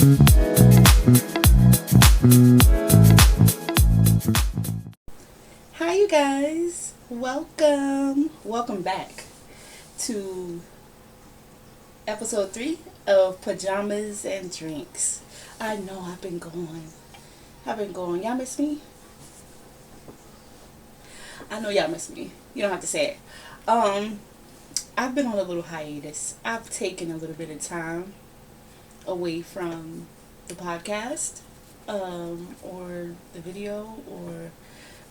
Hi you guys, welcome back to episode 3 of Pajamas and Drinks. I know I've been going. Y'all miss me? I know y'all miss me. You don't have to say it. I've been on a little hiatus. I've taken a little bit of time away from the podcast, or the video, or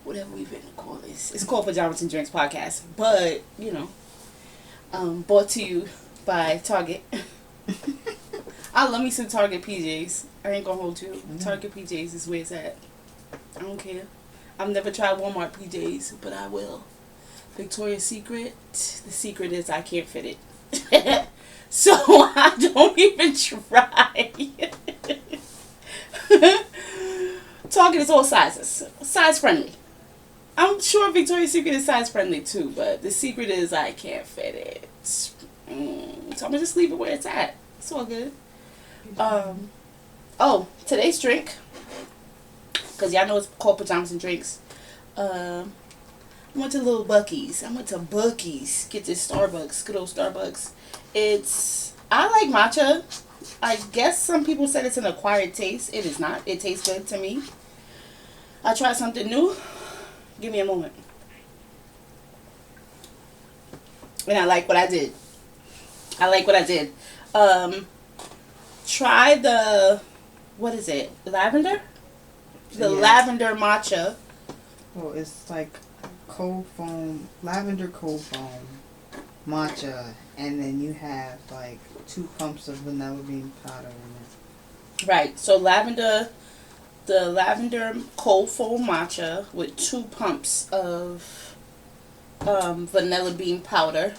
whatever we've been call this. It's called Pajamas and Drinks Podcast, but brought to you by Target. I love me some Target PJs. I ain't gonna hold you. Mm-hmm. Target PJs is where it's at. I don't care. I've never tried Walmart PJs, but I will. Victoria's Secret. The secret is I can't fit it. So I don't even try. Target is all sizes. Size friendly. I'm sure Victoria's Secret is size friendly too, but the secret is I can't fit it. So I'm gonna just leave it where it's at. It's all good. Today's drink, because y'all know it's called Pajamas and Drinks. I went to Little Bucky's. I went to Bucky's. Get this Starbucks. Good old Starbucks. I like matcha. I guess some people said it's an acquired taste. It is not. It tastes good to me. I tried something new. Give me a moment. And I like what I did. Try the, what is it? Lavender? The lavender matcha. Well, it's like lavender cold foam matcha, and then you have like 2 pumps of vanilla bean powder in it. Right. So the lavender cold foam matcha with 2 pumps of vanilla bean powder.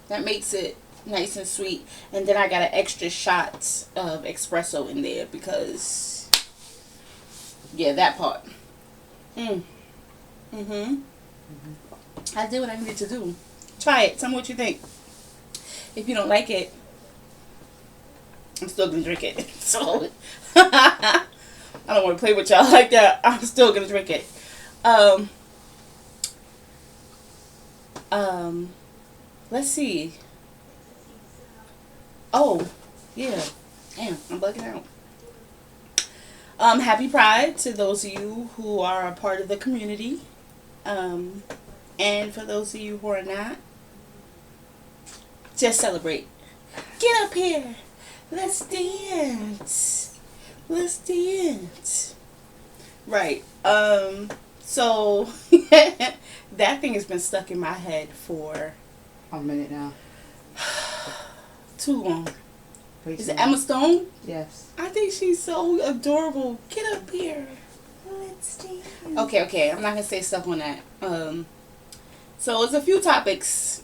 That makes it nice and sweet. And then I got an extra shot of espresso in there because, that part. I did what I needed to do. Try it. Tell me what you think. If you don't like it, I'm still gonna drink it. So I don't want to play with y'all like that. I'm still gonna drink it. Let's see. Oh, yeah. Damn, I'm bugging out. Happy Pride to those of you who are a part of the community. And for those of you who are not, just celebrate. Get up here. Let's dance. Right. So that thing has been stuck in my head for a minute now. Too long. Is it Emma Stone? Yes. I think she's so adorable. Get up here. Let's dance. Okay. I'm not gonna say stuff on that. So it's a few topics.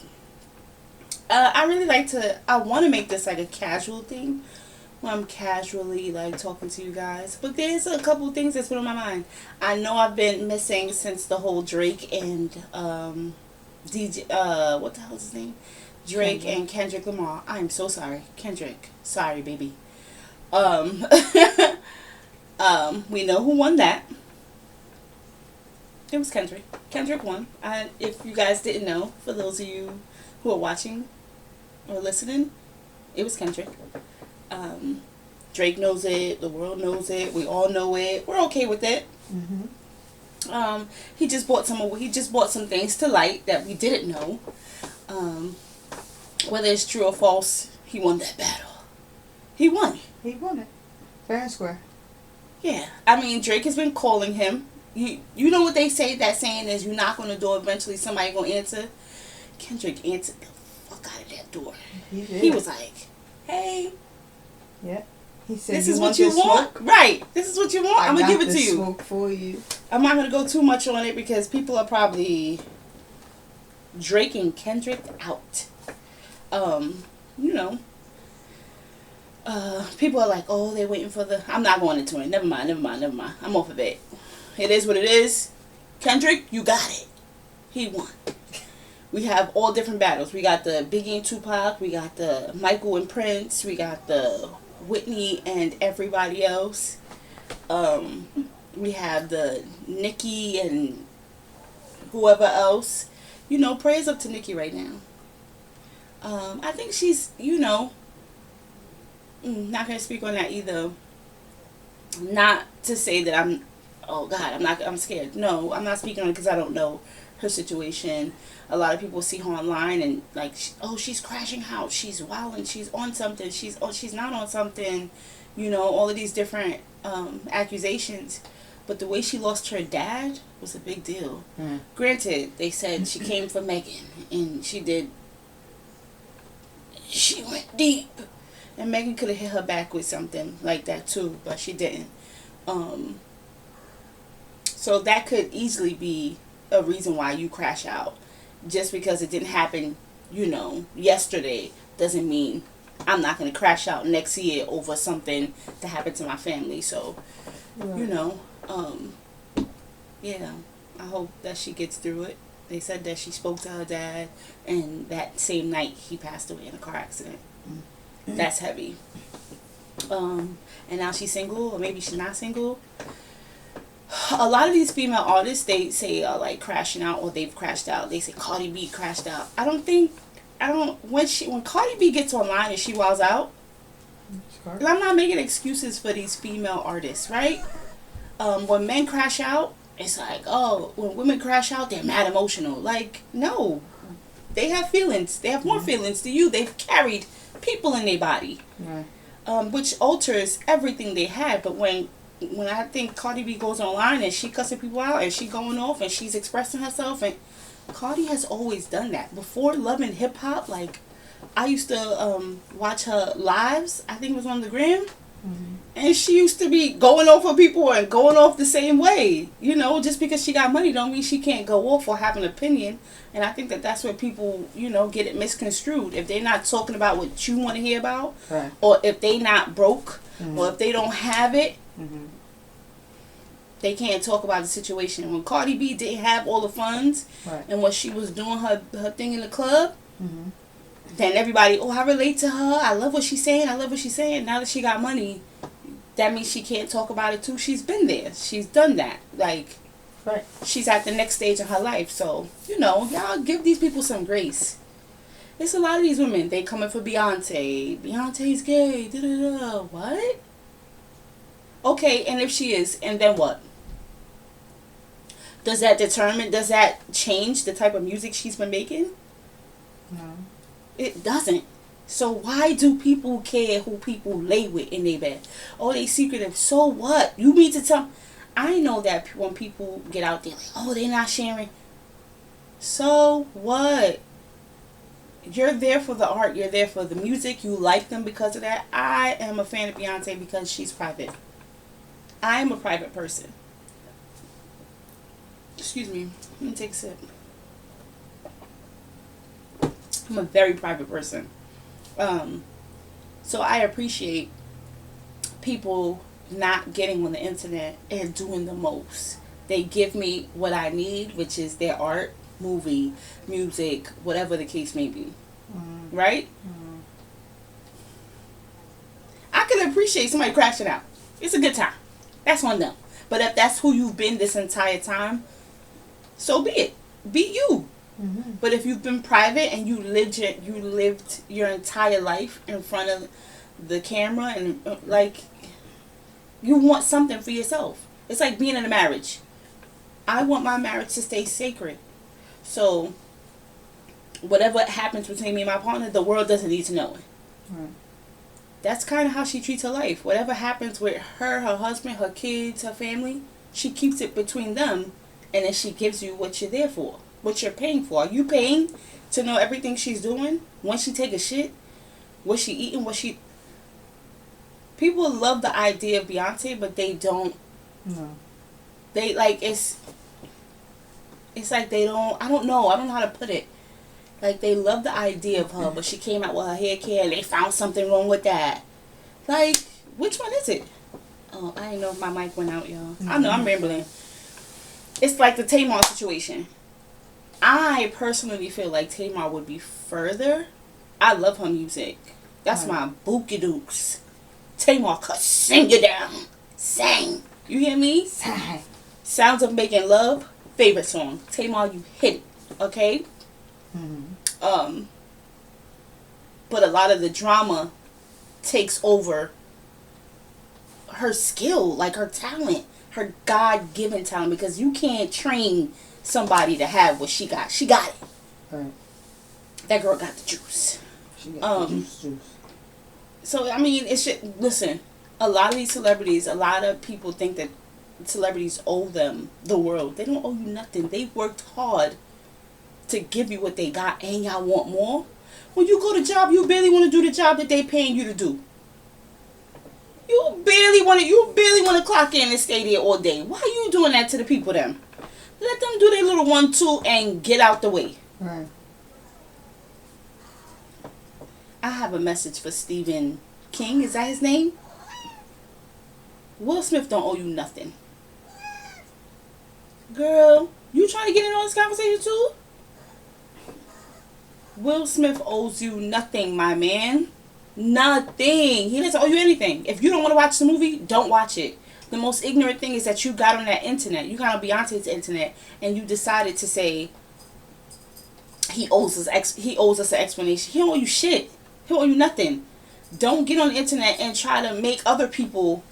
I want to make this like a casual thing, where I'm casually like talking to you guys. But there's a couple of things that's been on my mind. I know I've been missing since the whole Drake and DJ. What the hell is his name? Drake and Kendrick Lamar. I'm so sorry, Kendrick. Sorry, baby. We know who won that. It was Kendrick. Kendrick won. If you guys didn't know, for those of you who are watching or listening, it was Kendrick. Drake knows it. The world knows it. We all know it. We're okay with it. Mm-hmm. He just brought some things to light that we didn't know. Whether it's true or false, he won that battle. He won it. Fair and square. Yeah. I mean, Drake has been calling him. You know what they say? That saying is, you knock on the door, eventually somebody gonna answer. Kendrick answered the fuck out of that door. He did. He was like, hey. Yeah. He said, this is what you want? Smoke? Right. This is what you want? I'm going to give it to you. Smoke for you. I'm not going to go too much on it because people are probably Drake and Kendrick out. People are like, oh, they're waiting for the... I'm not going into it. Never mind. I'm off of it. It is what it is. Kendrick, you got it. He won. We have all different battles. We got the Biggie and Tupac. We got the Michael and Prince. We got the Whitney and everybody else. We have the Nikki and whoever else. Prayers up to Nikki right now. I think she's, not going to speak on that either. Not to say that oh God, I'm scared. No, I'm not speaking on it because I don't know her situation. A lot of people see her online and like, she's crashing out, she's wilding, she's on something, she's not on something, all of these different accusations. But the way she lost her dad was a big deal. Granted, they said she came for Megan and she went deep. And Megan could have hit her back with something like that too, but she didn't. So that could easily be a reason why you crash out. Just because it didn't happen, yesterday doesn't mean I'm not going to crash out next year over something that happened to my family. So, right. Yeah, I hope that she gets through it. They said that she spoke to her dad, and that same night he passed away in a car accident. That's heavy. And now she's single, or maybe she's not single. A lot of these female artists, they say are like crashing out, or they've crashed out. They say Cardi B crashed out. When Cardi B gets online and she wilds out, I'm not making excuses for these female artists, right? When men crash out, it's like, when women crash out, they're mad emotional. Like, no, they have feelings. They have more feelings than you. They've carried people in their body, which alters everything they had. But when I think Cardi B goes online and she cussing people out and she going off and she's expressing herself, and Cardi has always done that. Before Love and Hip Hop, like, I used to watch her lives. I think it was on the Gram. And she used to be going off for people and going off the same way. Just because she got money don't mean she can't go off or have an opinion. And I think that's where people, get it misconstrued. If they're not talking about what you want to hear about, right, or if they not broke, or if they don't have it, they can't talk about the situation. When Cardi B didn't have all the funds, right, and when she was doing her thing in the club, then everybody, I relate to her. I love what she's saying. Now that she got money, that means she can't talk about it too. She's been there. She's done that. Like, right, she's at the next stage of her life. So, y'all give these people some grace. It's a lot of these women. They coming for Beyonce. Beyonce's gay. Da-da-da. What? Okay, and if she is, and then what? Does that change the type of music she's been making? No. It doesn't. So why do people care who people lay with in their bed? They secretive. So what? You mean to tell... I know that when people get out there, like, they're not sharing. So what? You're there for the art. You're there for the music. You like them because of that. I am a fan of Beyonce because she's private. I'm a private person. Excuse me. Let me take a sip. I'm a very private person. So I appreciate people not getting on the internet and doing the most. They give me what I need, which is their art, movie, music, whatever the case may be. Right? I can appreciate somebody crashing out. It's a good time. That's on them. But if that's who you've been this entire time, so be it. Be you. But if you've been private and you lived your entire life in front of the camera and you want something for yourself. It's like being in a marriage. I want my marriage to stay sacred. So whatever happens between me and my partner, the world doesn't need to know it. Right. That's kind of how she treats her life. Whatever happens with her husband, her kids, her family, she keeps it between them, and then she gives you what you're there for. What you're paying for. Are you paying to know everything she's doing? When she take a shit? What she eating? People love the idea of Beyonce, but they don't. No. They it's like they don't. I don't know how to put it. Like, they love the idea of her, but she came out with her hair care and they found something wrong with that. Like, which one is it? Oh, I didn't know if my mic went out, y'all. I know I'm rambling. It's like the Tamar situation. I personally feel like Tamar would be further. I love her music. That's my Bookie Dukes. Tamar could sing you down. Sing. You hear me? Sing. Sounds of Making Love. Favorite song. Tamar, you hit it. Okay? Mm-hmm. But a lot of the drama takes over her skill, like her talent, her God-given talent, because you can't train somebody to have what she got. She got it. Right. That girl got the juice. She got the juice. So, I mean, it should, listen, a lot of these celebrities, a lot of people think that celebrities owe them the world. They don't owe you nothing. They worked hard to give you what they got, and y'all want more. When you go to job, you barely want to do the job that they paying you to do. You barely want to clock in and stay there all day. Why are you doing that to the people then? Let them do their little 1-2 and get out the way. Right. I have a message for Stephen King. Is that his name? Will Smith don't owe you nothing. Girl, you trying to get in on this conversation too? Will Smith owes you nothing, my man. Nothing. He doesn't owe you anything. If you don't want to watch the movie, don't watch it. The most ignorant thing is that you got on that internet. You got on Beyonce's internet and you decided to say he owes us an explanation. He don't owe you shit. He don't owe you nothing. Don't get on the internet and try to make other people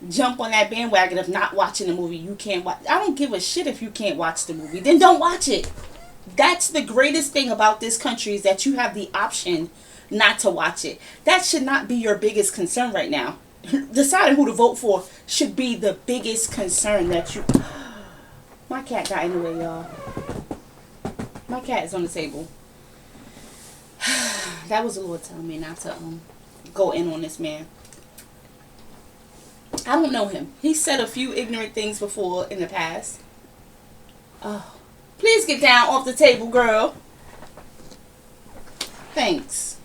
jump on that bandwagon of not watching the movie. You can't watch. I don't give a shit if you can't watch the movie. Then don't watch it. That's the greatest thing about this country, is that you have the option not to watch it. That should not be your biggest concern right now. Deciding who to vote for should be the biggest concern that you... My cat got in the way, y'all. My cat is on the table. That was the Lord telling me not to go in on this man. I don't know him. He said a few ignorant things before in the past. Oh, please get down off the table, girl. Thanks.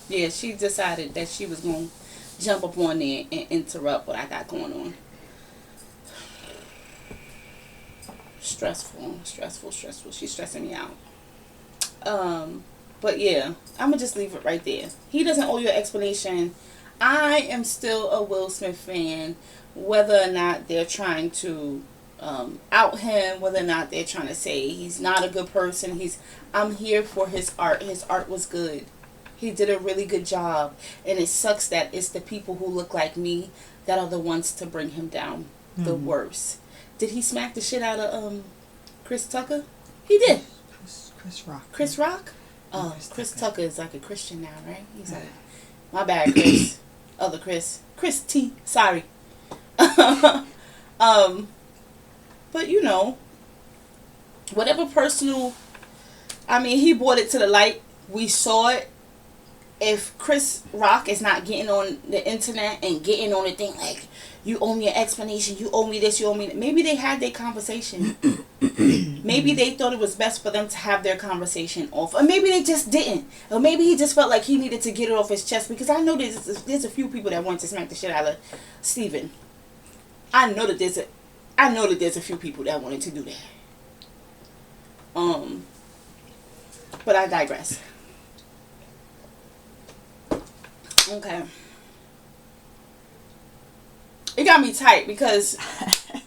Yeah, she decided that she was going to jump up on there and interrupt what I got going on. Stressful. She's stressing me out. But yeah, I'm going to just leave it right there. He doesn't owe you an explanation. I am still a Will Smith fan, whether or not they're trying to out him, whether or not they're trying to say he's not a good person. I'm here for his art. His art was good. He did a really good job, and it sucks that it's the people who look like me that are the ones to bring him down the worst. Did he smack the shit out of Chris Tucker? He did. Chris Rock. Chris Rock? Oh, Chris Tucker is like a Christian now, right? He's like, my bad, Chris. Other Chris. Chris T. Sorry. But you know, whatever personal, I mean, he brought it to the light. We saw it. If Chris Rock is not getting on the internet and getting on the thing like, you owe me an explanation, you owe me this, you owe me that. Maybe they had their conversation. Maybe they thought it was best for them to have their conversation off. Or maybe they just didn't. Or maybe he just felt like he needed to get it off his chest. Because I know there's a few people that want to smack the shit out of Steven. I know that there's a few people that wanted to do that. But I digress. Okay. It got me tight because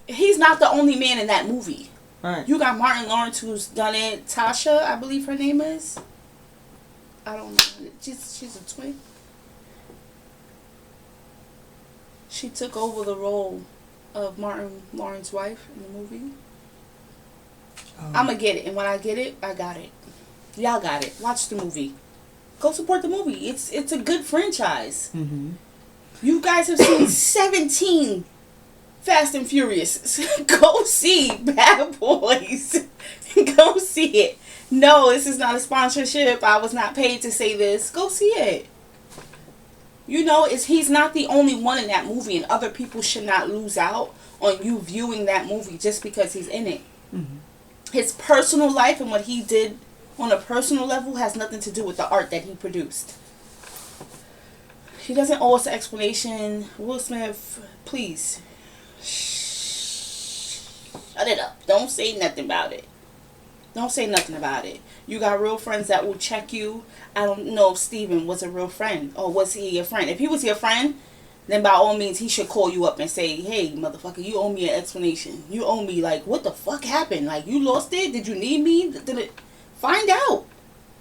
he's not the only man in that movie. Right. You got Martin Lawrence, who's done it. Tasha, I believe her name is. I don't know. She's a twin. She took over the role of Martin Lawrence's wife in the movie. I'm going to get it. And when I get it, I got it. Y'all got it. Watch the movie. Go support the movie. It's a good franchise. Mm-hmm. You guys have seen 17 Fast and Furious. Go see Bad Boys. Go see it. No, this is not a sponsorship. I was not paid to say this. Go see it. You know, he's not the only one in that movie, and other people should not lose out on you viewing that movie just because he's in it. Mm-hmm. His personal life and what he did on a personal level has nothing to do with the art that he produced. He doesn't owe us an explanation. Will Smith, please. Shut it up. Don't say nothing about it. Don't say nothing about it. You got real friends that will check you. I don't know if Steven was a real friend or was he your friend. If he was your friend, then by all means he should call you up and say, hey, motherfucker, you owe me an explanation. You owe me, like, what the fuck happened? Like, you lost it? Did you need me? Did it? Find out.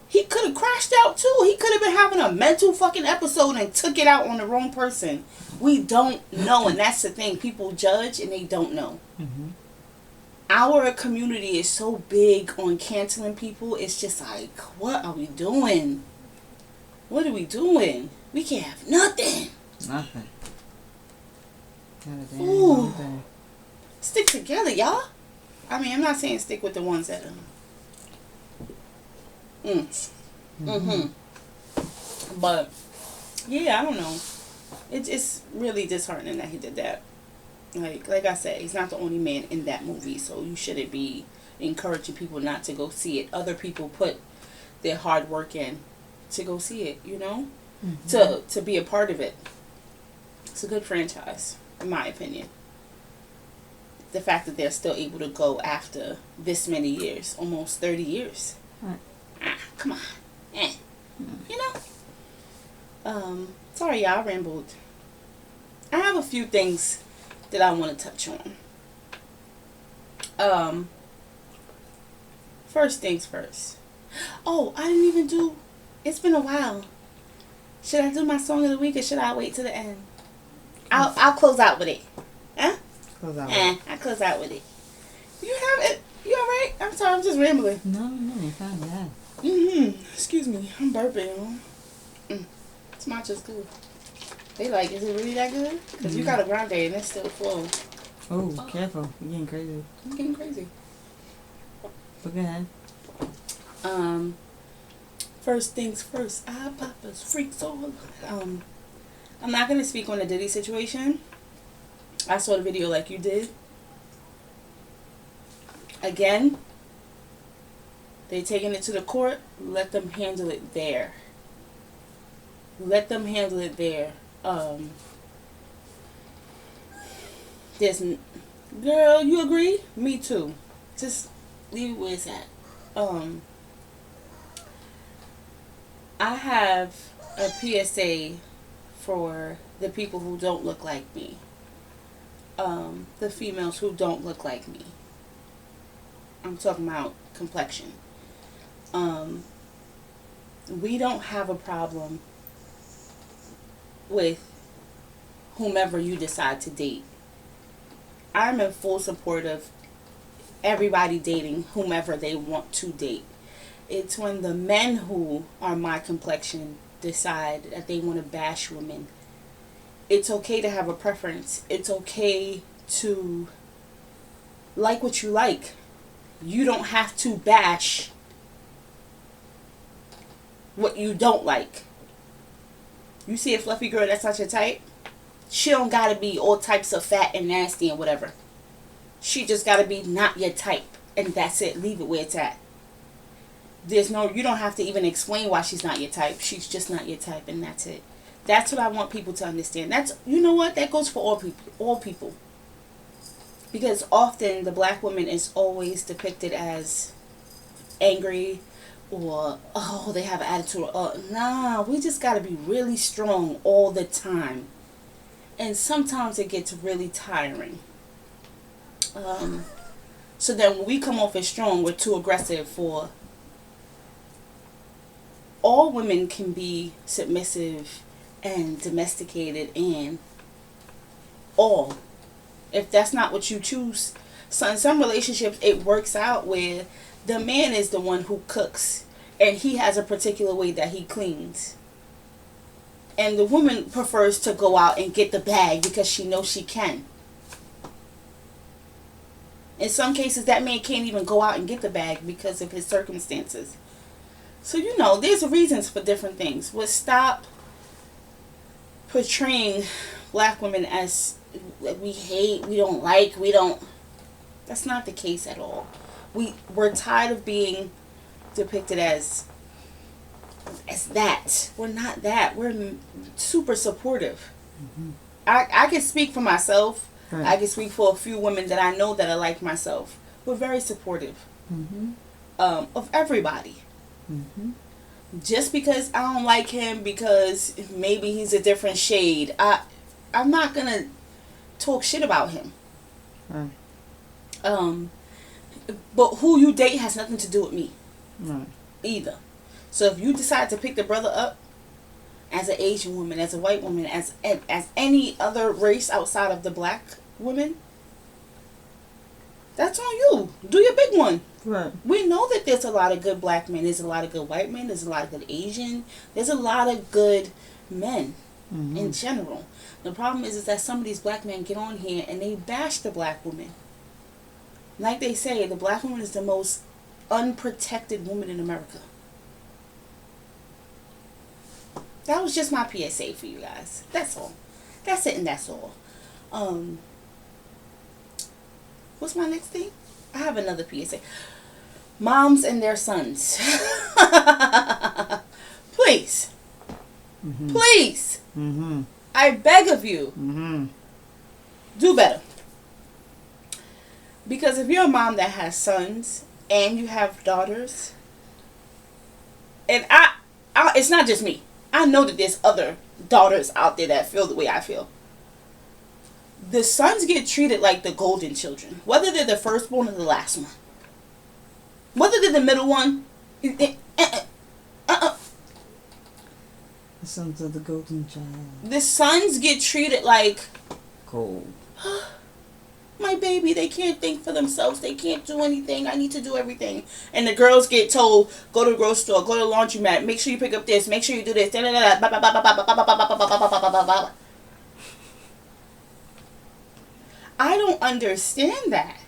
He could have crashed out too. He could have been having a mental fucking episode and took it out on the wrong person. We don't know, and that's the thing. People judge and they don't know. Mm-hmm. Our community is so big on canceling people. It's just like, what are we doing? What are we doing? We can't have nothing. Nothing. Ooh. Stick together, y'all. I mean, I'm not saying stick with the ones that But yeah, I don't know. It's really disheartening that he did that. Like I said, he's not the only man in that movie, so you shouldn't be encouraging people not to go see it. Other people put their hard work in to go see it, you know? To be a part of it. It's a good franchise, in my opinion. The fact that they're still able to go after this many years, almost 30 years. Right. Come on. You know? Sorry, y'all, I rambled. I have a few things that I want to touch on. First things first. Oh, I didn't even do... It's been a while. Should I do my song of the week or should I wait to the end? I'll close out with it. Huh? Close out I close out with it. You have it? You alright? I'm sorry, I'm just rambling. No, you're fine, yeah. Excuse me, I'm burping. This matcha's good. They like, is it really that good? Because you got a grande and it's still full. Oh, careful. You're getting crazy. I'm getting crazy. But go ahead. First things first. Papa's freaks all. I'm not going to speak on the Diddy situation. I saw the video like you did. Again, they taking it to the court. Let them handle it there. Let them handle it there. Girl, you agree? Me too. Just leave it where it's at. I have a PSA for the people who don't look like me. The females who don't look like me. I'm talking about complexion. We don't have a problem with whomever you decide to date. I'm in full support of everybody dating whomever they want to date. It's when the men who are my complexion decide that they want to bash women. It's okay to have a preference. It's okay to like what you like. You don't have to bash what you don't like. You see a fluffy girl that's not your type? She don't gotta be all types of fat and nasty and whatever. She just gotta be not your type. And that's it. Leave it where it's at. You don't have to even explain why she's not your type. She's just not your type and that's it. That's what I want people to understand. You know what? That goes for all people. Because often the black woman is always depicted as angry or, oh, they have an attitude. Nah, we just got to be really strong all the time. And sometimes it gets really tiring. So then when we come off as strong, we're too aggressive for... All women can be submissive and domesticated and all. If that's not what you choose. So in some relationships, it works out where the man is the one who cooks. And he has a particular way that he cleans. And the woman prefers to go out and get the bag because she knows she can. In some cases, that man can't even go out and get the bag because of his circumstances. So, there's reasons for different things. We'll stop portraying black women as we hate, we don't like, That's not the case at all. We're tired of being depicted as that. We're not that. We're super supportive. Mm-hmm. I can speak for myself. Right. I can speak for a few women that I know that are like myself. We're very supportive. Mm-hmm. of everybody. Mm-hmm. Just because I don't like him because maybe he's a different shade, I'm not gonna talk shit about him. Right. But who you date has nothing to do with me. Right. Either. So if you decide to pick the brother up as an Asian woman, as a white woman, as any other race outside of the black women, that's on you. Do your big one. Right. We know that there's a lot of good black men. There's a lot of good white men. There's a lot of good Asian. There's a lot of good men in general. The problem is that some of these black men get on here and they bash the black woman. Like they say, the black woman is the most unprotected woman in America. That was just my PSA for you guys. That's all. That's it and that's all. What's my next thing? I have another PSA. Moms and their sons. Please. Mm-hmm. Please. Mm-hmm. I beg of you. Mm-hmm. Do better. Because if you're a mom that has sons and you have daughters, and I it's not just me. I know that there's other daughters out there that feel the way I feel. The sons get treated like the golden children, whether they're the firstborn or the last one. Whether they're the middle one, The sons of the golden child. the sons get treated like, Gold. my baby, they can't think for themselves. They can't do anything. I need to do everything. And the girls get told, go to the grocery store, go to the laundromat, make sure you pick up this, make sure you do this. I don't understand that.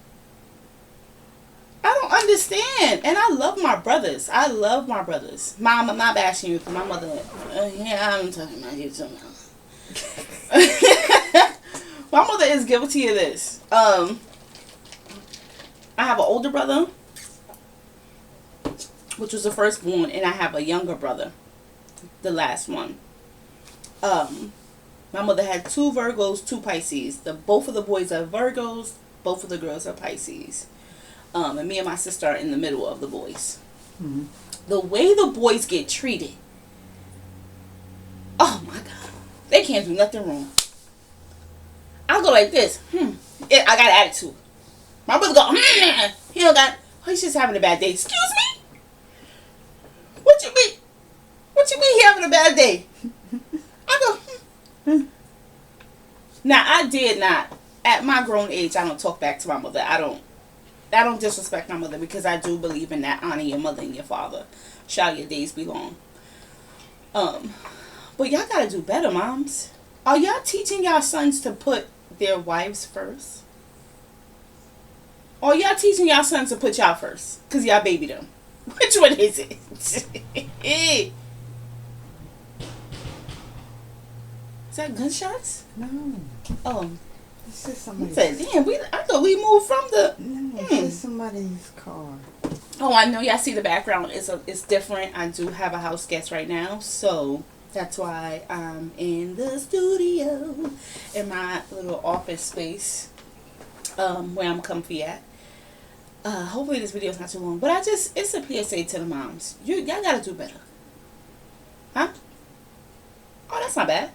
I don't understand. And I love my brothers. I love my brothers. Mom, I'm not bashing you because my mother, yeah, I'm talking about you somehow. My mother is guilty of this. I have an older brother, which was the firstborn, and I have a younger brother, the last one. My mother had 2 Virgos, 2 Pisces. Both of the boys are Virgos, both of the girls are Pisces. And me and my sister are in the middle of the boys. Mm-hmm. The way the boys get treated, oh my God, they can't do nothing wrong. I go like this. I got an attitude. My brother go, he don't got, he's just having a bad day. Excuse me? What you mean? What you mean he having a bad day? I go, Now, I did not, at my grown age, I don't talk back to my mother. I don't disrespect my mother because I do believe in that. Honor your mother and your father. Shall your days be long. But y'all gotta do better, moms. Are y'all teaching y'all sons to put their wives first? Or y'all teaching y'all sons to put y'all first? Because y'all baby them. Which one is it? Is that gunshots? No. Oh. It's just I somebody's... said, damn, I thought we moved from the... No, it's just somebody's car. Oh, I know y'all see the background. It's different. I do have a house guest right now, so that's why I'm in the studio in my little office space, where I'm comfy at. Hopefully this video is not too long, but it's a PSA to the moms. Y'all gotta do better, huh? Oh, that's not bad.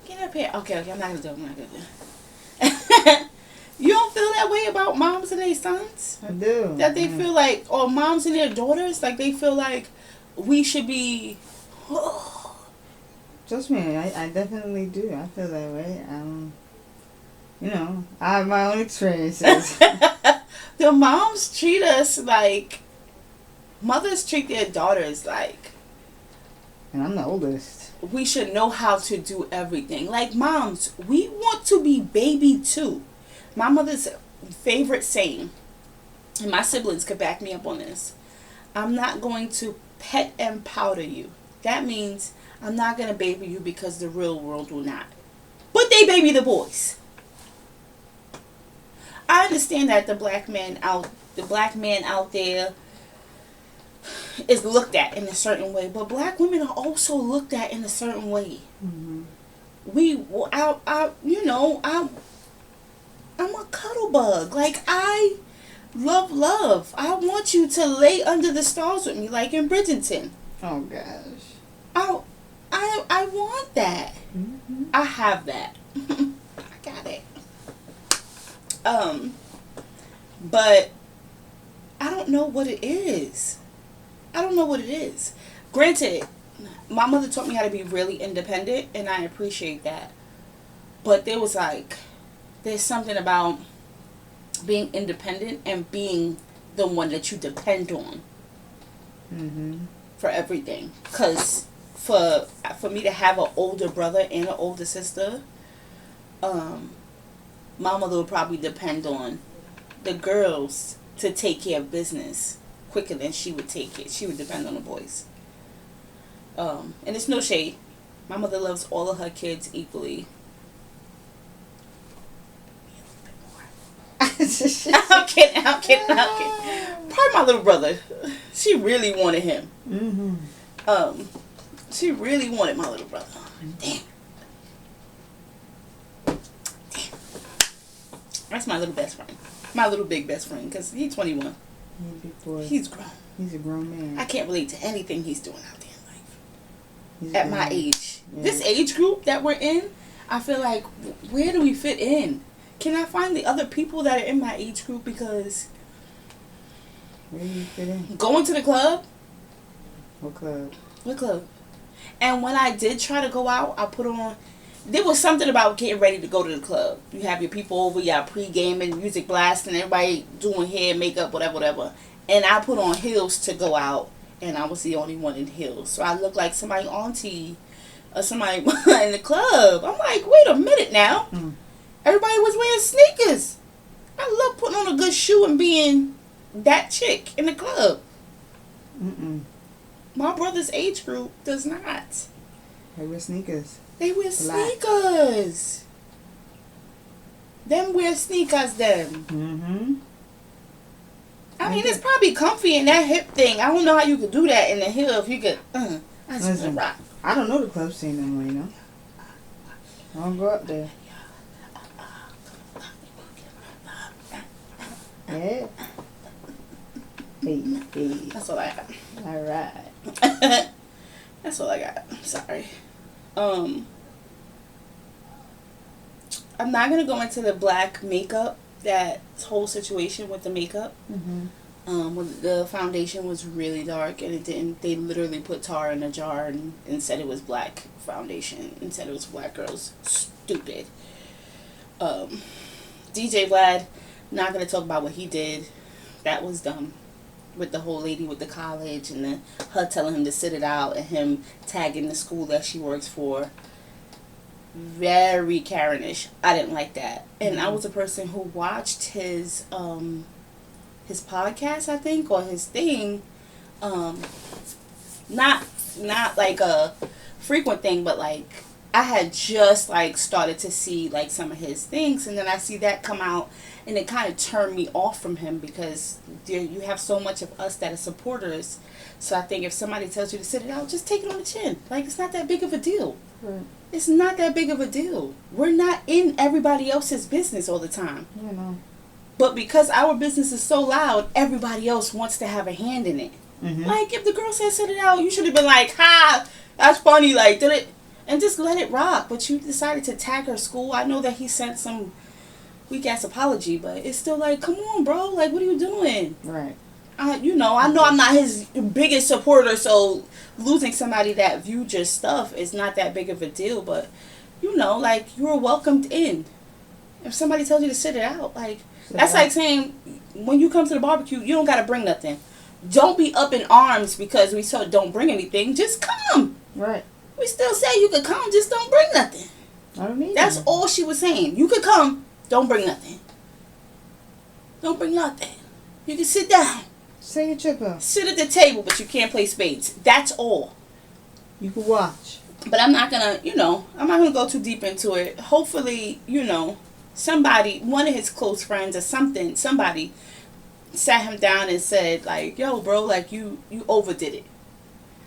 Get up here. Okay, I'm not gonna do it. You don't feel that way about moms and their sons? I do. That they feel like, or moms and their daughters, like they feel like we should be... Trust me, I definitely do. I feel that way. I have my own experiences. The moms treat us like... Mothers treat their daughters like... And I'm the oldest. We should know how to do everything. Like, moms, we want to be baby too. My mother's favorite saying, and my siblings could back me up on this, I'm not going to pet and powder you. That means I'm not going to baby you because the real world will not. But they baby the boys. I understand that the black man out there is looked at in a certain way, but black women are also looked at in a certain way. Mm-hmm. I'm a cuddle bug. Like, I love. I want you to lay under the stars with me, like in Bridgerton. Oh gosh. Oh, I want that. Mm-hmm. I have that. I got it. But I don't know what it is. I don't know what it is. Granted, my mother taught me how to be really independent, and I appreciate that. But there's something about being independent and being the one that you depend on for everything. Because for me to have an older brother and an older sister, my mother would probably depend on the girls to take care of business quicker than she would take it. She would depend on the boys. And it's no shade. My mother loves all of her kids equally. I'm kidding. Probably my little brother. She really wanted him. She really wanted my little brother. Damn. That's my little best friend. My little big best friend, because he's 21. He's a big boy. He's grown. He's a grown man. I can't relate to anything he's doing out there in life. He's At my age. Yeah. This age group that we're in, I feel like, where do we fit in? Can I find the other people that are in my age group? Because where do you fit in? going to the club. What club? What club? And when I did try to go out, I put on... There was something about getting ready to go to the club. You have your people over, you have pre-gaming, music blasting, everybody doing hair, makeup, whatever. And I put on heels to go out, and I was the only one in heels. So I looked like somebody auntie or somebody in the club. I'm like, wait a minute now. Everybody was wearing sneakers. I love putting on a good shoe and being that chick in the club. My brother's age group does not. They wear sneakers. They wear sneakers. Them wear sneakers, them. I mean, it's probably comfy in that hip thing. I don't know how you could do that in the heel if you could. I just Listen, rock. I don't know the club scene no more, you know. I don't go up there. Yeah. Hey. That's all I got. All right. That's all I got. Sorry. I'm not gonna go into the black makeup. That whole situation with the makeup. When the foundation was really dark and it didn't. They literally put tar in a jar and said it was black foundation and said it was black girls. Stupid. DJ Vlad. Not gonna talk about what he did. That was dumb. With the whole lady with the college and her telling him to sit it out and him tagging the school that she works for. Very Karenish. I didn't like that. And I was a person who watched his podcast, I think, or his thing. Not like a frequent thing, but like I had just like started to see like some of his things, and then I see that come out, and it kind of turned me off from him because you have so much of us that are supporters. So I think if somebody tells you to sit it out, just take it on the chin. Like, it's not that big of a deal. Right. It's not that big of a deal. We're not in everybody else's business all the time. You know. But because our business is so loud, everybody else wants to have a hand in it. Like, if the girl said sit it out, you should have been like, ha, that's funny, like, did it, and just let it rock. But you decided to tag her school. I know that he sent some weak-ass apology, but it's still like, come on, bro, like, what are you doing? Right. I know I'm not his biggest supporter, so losing somebody that viewed your stuff is not that big of a deal, but, like, you're welcomed in. If somebody tells you to sit it out, like, that's like saying, when you come to the barbecue, you don't got to bring nothing. Don't be up in arms because we told don't bring anything. Just come. Right. We still say you could come, just don't bring nothing. I don't mean That's all she was saying. You could come, don't bring nothing. Don't bring nothing. You can sit down. Say your chip up. Sit at the table, but you can't play spades. That's all. You can watch. But I'm not gonna, I'm not gonna go too deep into it. Hopefully, somebody, one of his close friends or somebody sat him down and said, like, yo, bro, like, you overdid it.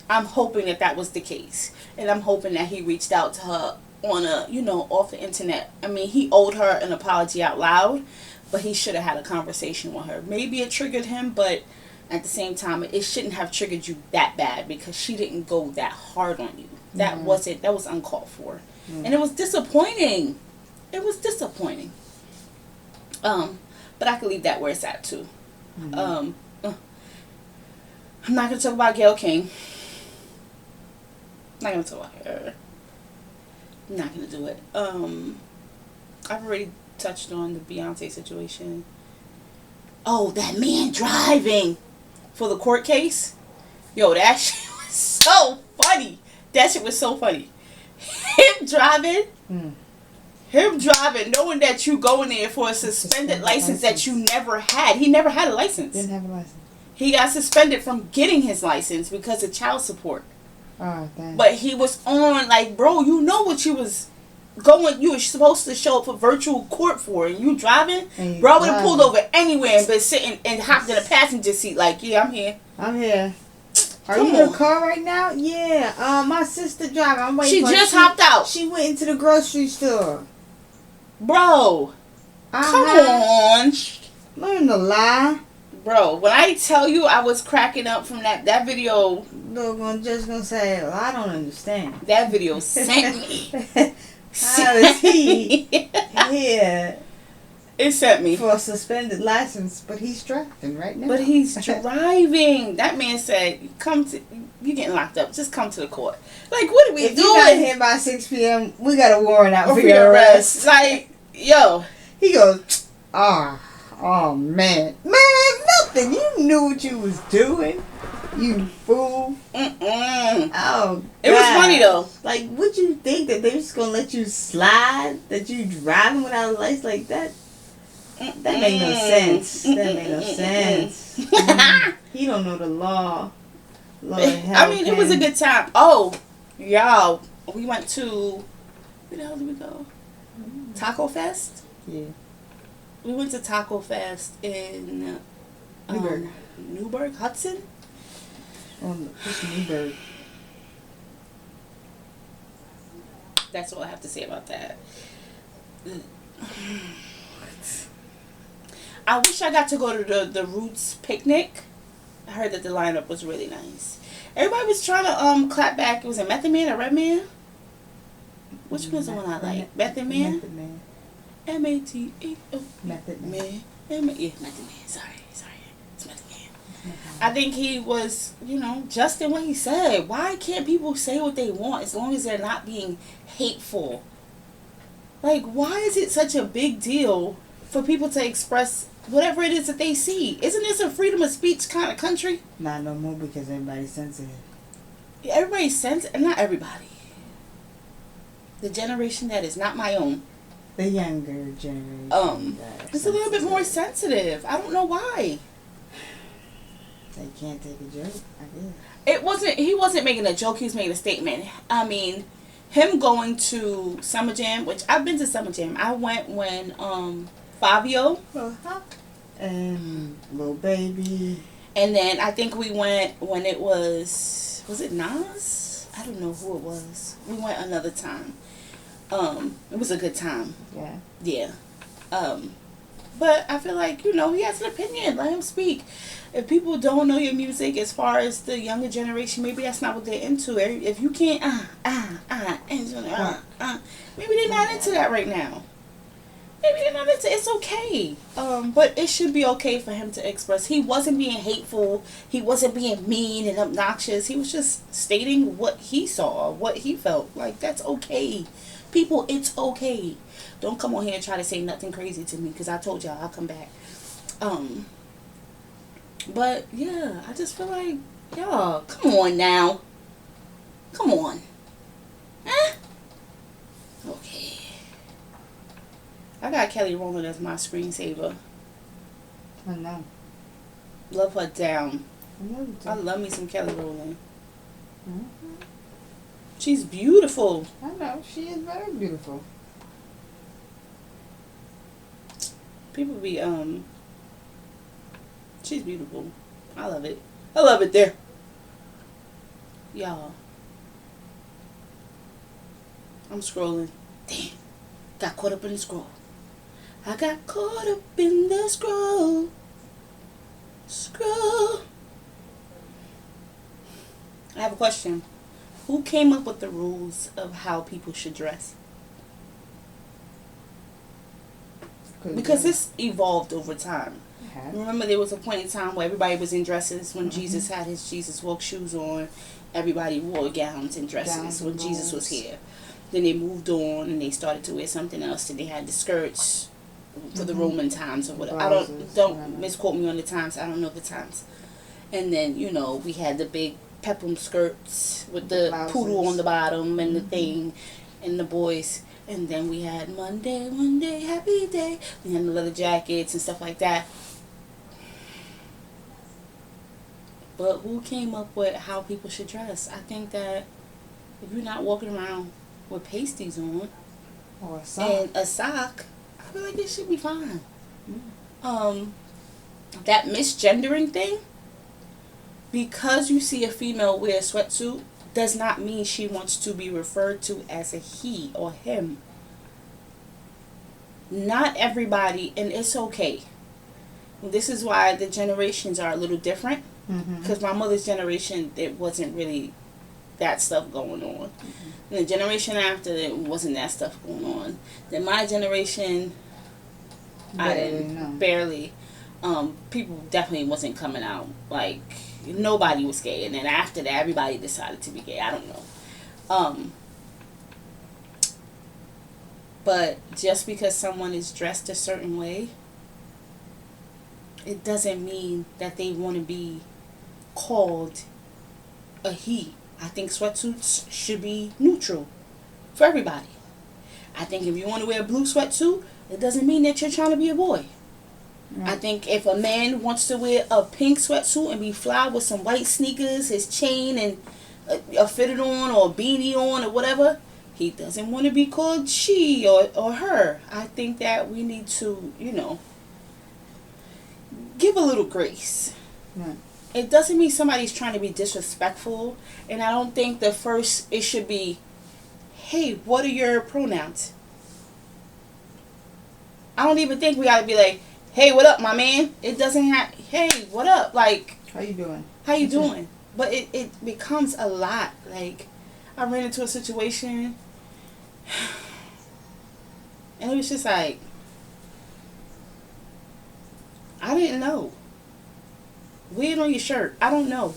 I'm hoping that was the case. And I'm hoping that he reached out to her on a, off the internet. I mean, he owed her an apology out loud, but he should have had a conversation with her. Maybe it triggered him, but at the same time, it shouldn't have triggered you that bad because she didn't go that hard on you. That was uncalled for. And it was disappointing. It was disappointing. But I could leave that where it's at too. I'm not gonna talk about Gayle King. I'm not gonna talk about her. I'm not gonna do it. I've already touched on the Beyonce situation. Oh, that man driving for the court case. Yo, that shit was so funny. That shit was so funny. Him driving, knowing that you going there for a suspended license that you never had. He never had a license. Didn't have a license. He got suspended from getting his license because of child support. Oh, dang. But he was on, like, bro, you know what you was going, you were supposed to show up for virtual court for, and you driving? Bro, I would have pulled over anywhere and been sitting and hopped in the passenger seat like, yeah, I'm here. I'm here. Are you in the car right now? Yeah. My sister driving. I'm waiting. She just hopped out. She went into the grocery store. Bro, come on. Learn to lie. Bro, when I tell you I was cracking up from that video. Look, I'm just gonna say, well, I don't understand. That video sent me. How is he here? It sent me. For a suspended license, but he's driving right now. But he's driving. That man said, you getting locked up. Just come to the court. Like, what are we doing? If you're not here by 6 p.m., we got a warrant out for your arrest. Like, yo. He goes, oh, man. Man, nothing. You knew what you was doing. You fool. Oh, it was funny, though. Like, would you think that they're just going to let you slide? That you driving without a license like that? That made no sense. That made no sense. He don't know the law. I mean, it was a good time. Oh, y'all, we went to, where the hell did we go? Taco Fest? Yeah. We went to Taco Fest in Newburgh, Hudson? Just Newburgh. That's all I have to say about that. I wish I got to go to the Roots picnic. I heard that the lineup was really nice. Everybody was trying to clap back. Was it Method Man or Redman? Which one's the one I like? Method Man? Method Man. M-A-T-E-O. Method Man. Yeah, Method Man. Sorry. It's Method Man. I think he was, just in what he said. Why can't people say what they want as long as they're not being hateful? Like, why is it such a big deal for people to express whatever it is that they see? Isn't this a freedom of speech kind of country? Not no more because everybody's sensitive. Everybody's sensitive. Not everybody. The generation that is not my own. The younger generation. It's a little bit more sensitive. I don't know why. They can't take a joke, I guess. He wasn't making a joke, he was making a statement. I mean, him going to Summer Jam, which I've been to Summer Jam. I went when Fabio and Lil Baby. And then I think we went when it was it Nas? I don't know who it was. We went another time. It was a good time. Yeah. Yeah. But I feel like, he has an opinion. Let him speak. If people don't know your music, as far as the younger generation, maybe that's not what they're into. If you can't, maybe they're not into that right now. Maybe they're not into it's okay. But it should be okay for him to express. He wasn't being hateful. He wasn't being mean and obnoxious. He was just stating what he saw, what he felt. Like, that's okay. People, it's okay. Don't come on here and try to say nothing crazy to me, because I told y'all I'll come back. But yeah, I just feel like, y'all, come on now. Come on. Okay. I got Kelly Rowland as my screensaver. I know. Love her down. I love me some Kelly Rowland. Mm-hmm. She's beautiful. I know. She is very beautiful. People be, she's beautiful. I love it. I love it there. Y'all. I'm scrolling. Damn. Got caught up in the scroll. I got caught up in the scroll. Scroll. I have a question. Who came up with the rules of how people should dress? Because this evolved over time. Remember, there was a point in time where everybody was in dresses when Jesus had his Jesus walk shoes on. Everybody wore gowns and dresses when Jesus was here. Then they moved on and they started to wear something else. And they had the skirts for the Roman times or whatever. Don't misquote me on the times. I don't know the times. And then, you know, we had the big peplum skirts with the poodle on the bottom and the thing and the boys. And then we had Monday, happy day. We had the leather jackets and stuff like that. But who came up with how people should dress? I think that if you're not walking around with pasties on or a sock, and a sock, I feel like it should be fine. That misgendering thing, because you see a female wear a sweatsuit, does not mean she wants to be referred to as a he or him. Not everybody, and it's okay. This is why the generations are a little different. Because my mother's generation, it wasn't really that stuff going on. And the generation after, it wasn't that stuff going on. Then my generation, barely. People definitely wasn't coming out. Like, nobody was gay. And then after that, everybody decided to be gay. I don't know. But just because someone is dressed a certain way, it doesn't mean that they want to be called a he. I think sweatsuits should be neutral for everybody. I think if you want to wear a blue sweatsuit, it doesn't mean that you're trying to be a boy. I think if a man wants to wear a pink sweatsuit and be fly with some white sneakers, his chain and a fitted on or a beanie on or whatever, he doesn't want to be called she or her. I think that we need to, you know, give a little grace. It doesn't mean somebody's trying to be disrespectful. And I don't think it should be, hey, what are your pronouns? I don't even think we got to be like, hey, what up, my man? It doesn't have, hey, what up? Like, how you doing? How you doing? But it becomes a lot. Like, I ran into a situation and it was just like, I didn't know. Wear it on your shirt. I don't know.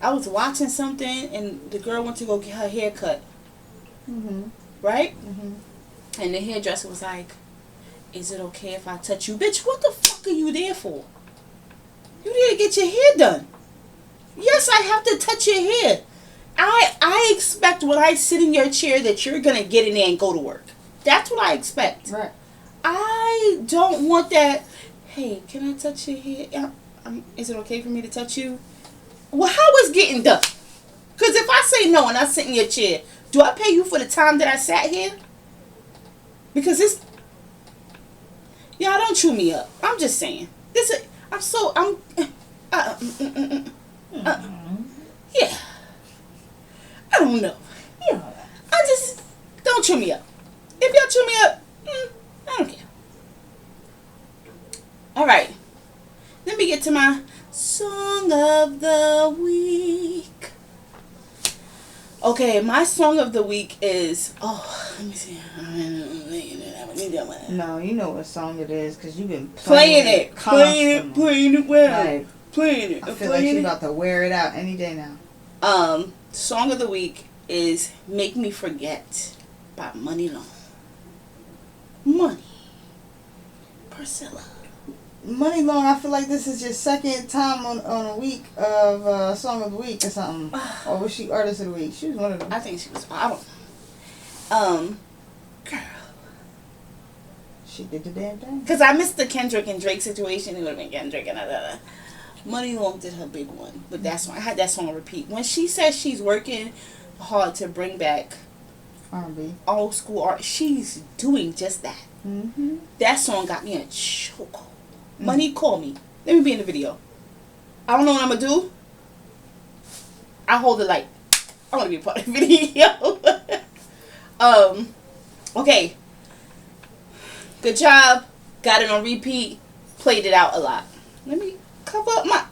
I was watching something and the girl went to go get her hair cut. Right? And the hairdresser was like, is it okay if I touch you? Bitch, what the fuck are you there for? You there to get your hair done. Yes, I have to touch your hair. I expect when I sit in your chair that you're going to get in there and go to work. That's what I expect. Right. I don't want that, hey, can I touch your hair? Is it okay for me to touch you? Well, how is getting done? Because if I say no and I sit in your chair, do I pay you for the time that I sat here? Because it's... Yeah, don't chew me up. I'm just saying. Yeah. I don't know. Yeah. Don't chew me up. If y'all chew me up, I don't care. Alright. Let me get to my song of the week. Okay, my song of the week is... Oh, let me see. No, you know what song it is because you've been playing it well. Like, playing it. I feel like you're about to wear it out any day now. Song of the week is Make Me Forget by Money Long. Money. Priscilla. Money Long, I feel like this is your second time on a week of Song of the Week or something. Or was she Artist of the Week? She was one of them. I think she was. I don't know. Girl. She did the damn thing. Because I missed the Kendrick and Drake situation. It would have been Kendrick and Money Long did her big one. But that's why I had that song on repeat. When she says she's working hard to bring back R&B, old school art, she's doing just that. That song got me in a chokehold. Money, call me. Let me be in the video. I don't know what I'm going to do. I hold the light. I want to be a part of the video. Okay. Good job. Got it on repeat. Played it out a lot. Let me cover up my.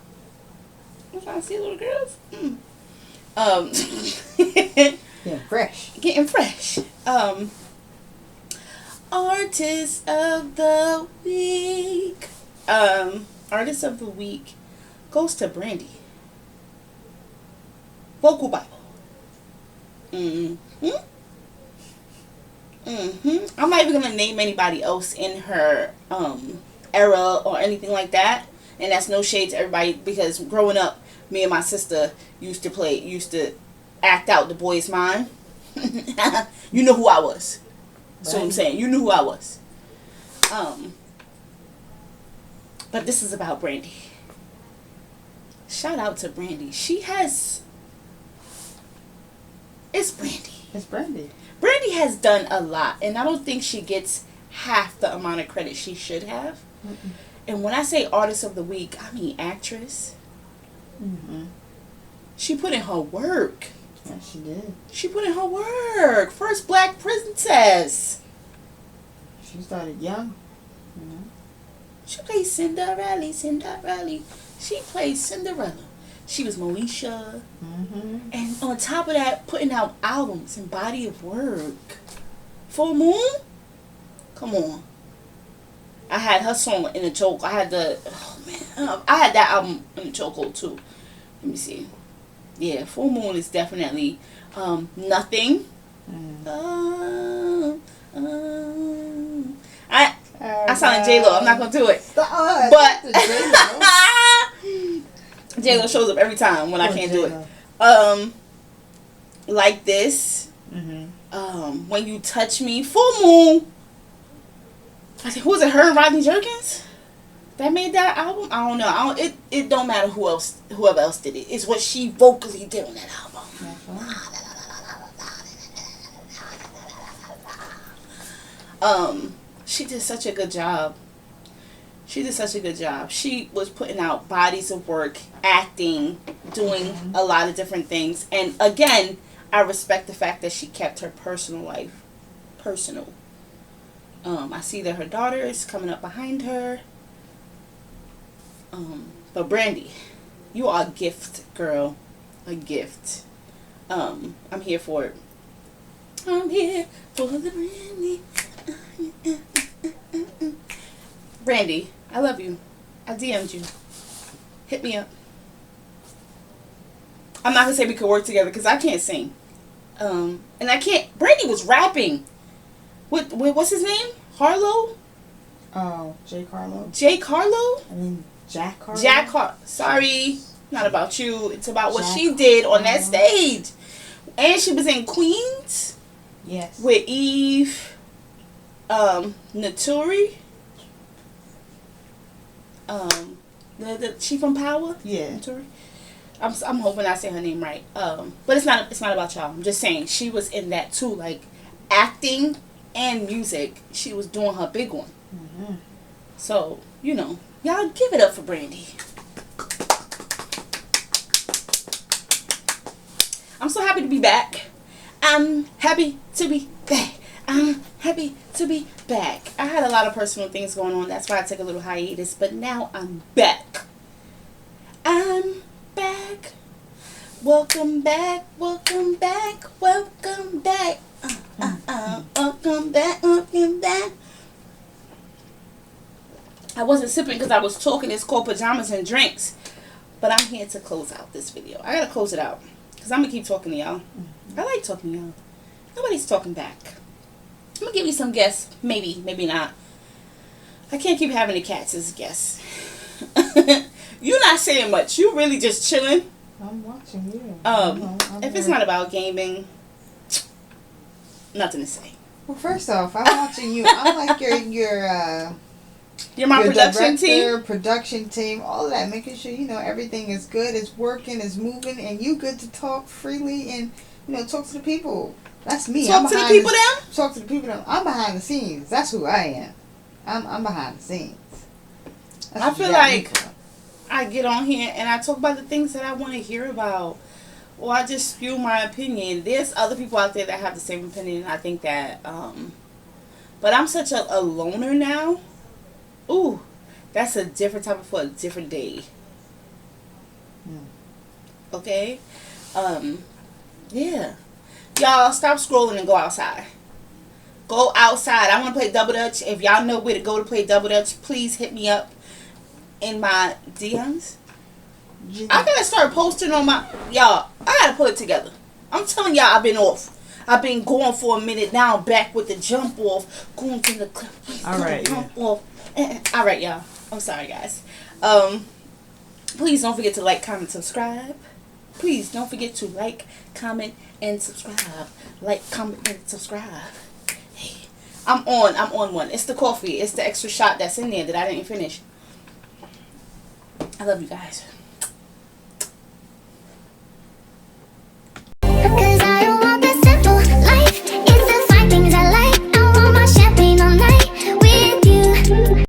I'm trying to see little girls. Yeah, fresh. Getting fresh. Artist of the week. Artist of the week goes to Brandy. Vocal Bible. I'm not even gonna name anybody else in her era or anything like that. And that's no shade to everybody, because growing up, me and my sister used to act out the boy's mind. You know who I was. That's what I'm saying. You knew who I was. But this is about Brandy. Shout out to Brandy. It's Brandy. It's Brandy. Brandy has done a lot, and I don't think she gets half the amount of credit she should have. Mm-mm. And when I say artist of the week, I mean actress. Mm-hmm. She put in her work. Yes, she did. She put in her work. First black princess. She started young. Mm-hmm. She played Cinderella. She played Cinderella. She was Moesha. Mm-hmm. And on top of that, putting out albums and body of work. Full Moon? Come on. I had her song in the choke. I had that album in the chokehold too. Let me see. Yeah, Full Moon is definitely Nothing. I sound like J-Lo. I'm not gonna do it. But J-Lo shows up every time when I can't do it. Like This. Mm-hmm. When You Touch Me. Full Moon. I think, was it her and Rodney Jerkins that made that album? I don't know. It don't matter whoever else did it. It's what she vocally did on that album. She did such a good job. She was putting out bodies of work, acting, doing a lot of different things. And again, I respect the fact that she kept her personal life personal. I see that her daughter is coming up behind her. But Brandy, you are a gift, girl. A gift. I'm here for it. I'm here for the Brandy. Brandy, I love you. I DM'd you. Hit me up. I'm not gonna say we could work together because I can't sing. And I can't. Brandy was rapping. What's his name? Harlow? Oh, J. Carlo. J. Carlo? I mean, Jack Carlo. Sorry, not about you. It's about what she did on that stage. And she was in Queens. Yes. With Eve. Naturi. She from Power. Yeah. Naturi. I'm hoping I say her name right. But it's not about y'all. I'm just saying she was in that too, like acting and music. She was doing her big one. Mm-hmm. So y'all give it up for Brandy. I'm so happy to be back. I'm happy to be back. I had a lot of personal things going on. That's why I took a little hiatus. But now I'm back. I'm back. Welcome back. Welcome back. Welcome back. Welcome back. Welcome back. I wasn't sipping because I was talking. It's called Pajamas and Drinks. But I'm here to close out this video. I gotta close it out because I'm gonna keep talking to y'all. I like talking to y'all. Nobody's talking back. I'm gonna give you some guests. Maybe, maybe not. I can't keep having the cats as guests. You're not saying much. You really just chilling. I'm watching you. If it's not about gaming, nothing to say. Well, first off, I'm watching you. I'm like you're my production director, production team, all of that, making sure everything is good, it's working, it's moving, and you good to talk freely and talk to the people. That's me. Talk to the people then? Talk to the people then. I'm behind the scenes. That's who I am. I'm behind the scenes. I feel like I get on here and I talk about the things that I want to hear about. or I just spew my opinion. There's other people out there that have the same opinion. I think that, but I'm such a loner now. Ooh, that's a different topic for a different day. Okay? Yeah. Y'all, stop scrolling and go outside. Go outside. I want to play double dutch. If y'all know where to go to play double dutch, please hit me up in my DMs. I gotta start posting on my... Y'all, I gotta put it together. I'm telling y'all, I've been off. I've been going for a minute. Now I'm back with the jump off. Going to the club. Alright. Jump off. Alright, y'all. I'm sorry, guys. Please don't forget to like, comment, subscribe. Please don't forget to like, comment, and subscribe. Like, comment, and subscribe. Hey, I'm on one. It's the coffee. It's the extra shot that's in there that I didn't finish. I love you guys.